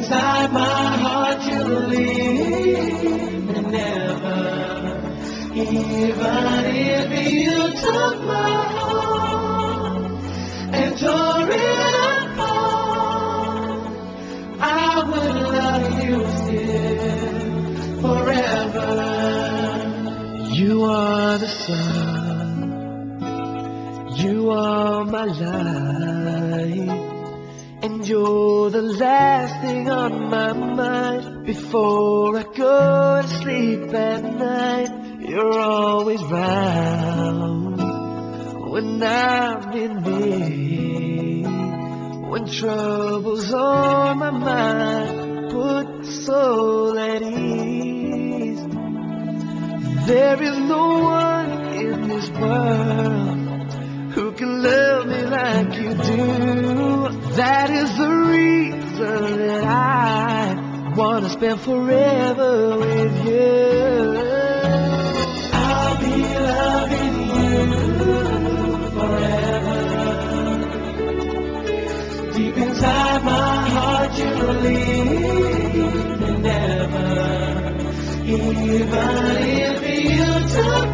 inside my heart you leave me never. Even if you took my heart and tore it apart, I would love you still forever. You are the sun, you are my light, and you're the last thing on my mind. Before I go to sleep at night, you're always round when I'm in need. When trouble's on my mind, put the soul at ease. There is no one in this world who can love me like you do. That is the reason that I wanna spend forever with you. I'll be loving you forever. Deep inside my heart you leave me never. Even if you took